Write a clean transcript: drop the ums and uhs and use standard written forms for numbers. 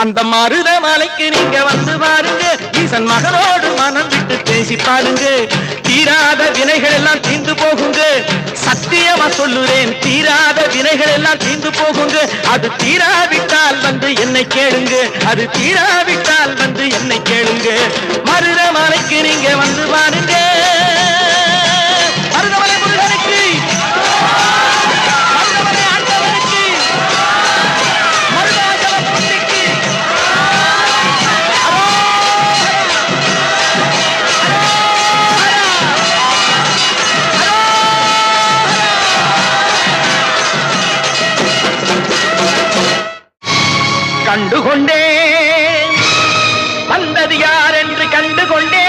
அந்த மருத மலைக்கு நீங்க வந்து பாருங்க, ஈசன் மகனோடு மனம் விட்டு பேசி பாருங்க. தீராத வினைகள் எல்லாம் தீர்ந்து போகுங்க, சத்தியமா சொல்லுறேன், தீராத வினைகள் எல்லாம் தீர்ந்து போகுங்க. அது தீராவிட்டால் வந்து என்னை கேளுங்க, அது தீராவிட்டால் வந்து என்னை கேளுங்க. மருத மலைக்கு நீங்க வந்து பாருங்க, மருதமலை முருகனுக்கு, மருதமலை ஆண்டவனுக்கு, மருதாச்சலமூர்த்திக்கு கண்டுகொண்டே வந்தது யார் என்று கண்டுகொண்டே